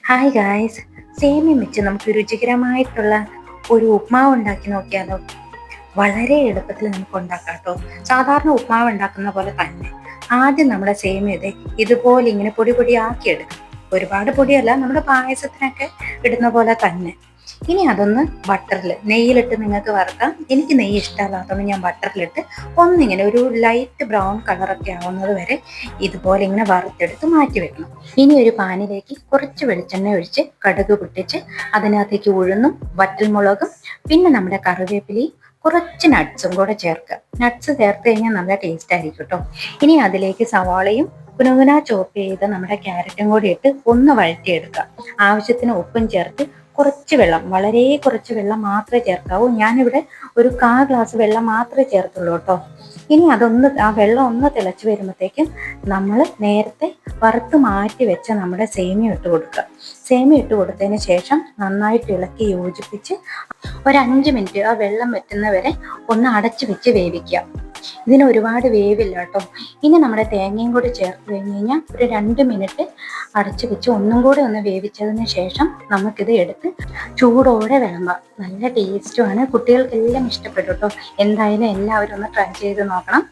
Hi guys, സേമിയം വെച്ച് നമുക്ക് രുചികരമായിട്ടുള്ള ഒരു ഉപ്മാവ് ഉണ്ടാക്കി നോക്കിയാലോ? വളരെ എളുപ്പത്തിൽ നമുക്ക് ഉണ്ടാക്കാം കേട്ടോ. സാധാരണ ഉപ്മാവ് ഉണ്ടാക്കുന്ന പോലെ തന്നെ ആദ്യം നമ്മുടെ സേമിയത്തെ ഇതുപോലെ ഇങ്ങനെ പൊടി പൊടിയാക്കി എടുക്കും. ഒരുപാട് പൊടിയല്ല, നമ്മുടെ പായസത്തിനൊക്കെ ഇടുന്ന പോലെ തന്നെ. ഇനി അതൊന്ന് ബട്ടറിൽ നെയ്യിലിട്ട് നിങ്ങൾക്ക് വറുക്കാം. എനിക്ക് നെയ്യ് ഇഷ്ടമല്ലാത്തതുകൊണ്ട് ഞാൻ ബട്ടറിലിട്ട് ഒന്നിങ്ങനെ ഒരു ലൈറ്റ് ബ്രൗൺ കളറൊക്കെ ആവുന്നത് വരെ ഇതുപോലെ ഇങ്ങനെ വറുത്തെടുത്ത് മാറ്റി വെക്കണം. ഇനി ഒരു പാനിലേക്ക് കുറച്ച് വെളിച്ചെണ്ണ ഒഴിച്ച് കടുക് പൊട്ടിച്ച് അതിനകത്തേക്ക് ഉഴുന്നും വറ്റൽമുളകും പിന്നെ നമ്മുടെ കറിവേപ്പിലയും കുറച്ച് നട്ട്സും കൂടെ ചേർക്കുക. നട്ട്സ് ചേർത്ത് കഴിഞ്ഞാൽ നല്ല ടേസ്റ്റ് ആയിരിക്കും കേട്ടോ. ഇനി അതിലേക്ക് സവാളയും കുനുകുന ചോപ്പ് ചെയ്ത് നമ്മുടെ ക്യാരറ്റും കൂടി ഇട്ട് ഒന്ന് വഴറ്റിയെടുക്കുക. ആവശ്യത്തിന് ഉപ്പും ചേർത്ത് കുറച്ച് വെള്ളം, വളരെ കുറച്ച് വെള്ളം മാത്രമേ ചേർക്കാവൂ. ഞാനിവിടെ ഒരു 1/4 ഗ്ലാസ് വെള്ളം മാത്രമേ ചേർത്തുള്ളൂ കേട്ടോ. ഇനി ആ വെള്ളം ഒന്ന് തിളച്ച് വരുമ്പോഴത്തേക്കും നമ്മൾ നേരത്തെ വറുത്ത് മാറ്റി വെച്ച നമ്മുടെ സേമിയ ഇട്ട് കൊടുക്കുക. സേമിയ ഇട്ട് കൊടുത്തതിന് ശേഷം നന്നായിട്ട് ഇളക്കി യോജിപ്പിച്ച് ഒരു 5 മിനിറ്റ് ആ വെള്ളം വറ്റുന്നവരെ ഒന്ന് അടച്ചു വെച്ച് വേവിക്കുക. ഇതിന് ഒരുപാട് വേവില്ല കേട്ടോ. ഇനി നമ്മുടെ തേങ്ങയും കൂടി ചേർത്ത് കഴിഞ്ഞ് കഴിഞ്ഞാൽ ഒരു 2 മിനിറ്റ് അടച്ചു വെച്ച് ഒന്നും കൂടി ഒന്ന് വേവിച്ചതിന് ശേഷം നമുക്കിത് എടുത്ത് ചൂടോടെ വിളമ്പാം. നല്ല ടേസ്റ്റുമാണ്, കുട്ടികൾക്കെല്ലാം ഇഷ്ടപ്പെട്ടു കേട്ടോ. എന്തായാലും എല്ലാവരും ഒന്ന് ട്രൈ ചെയ്ത് നോക്കണം.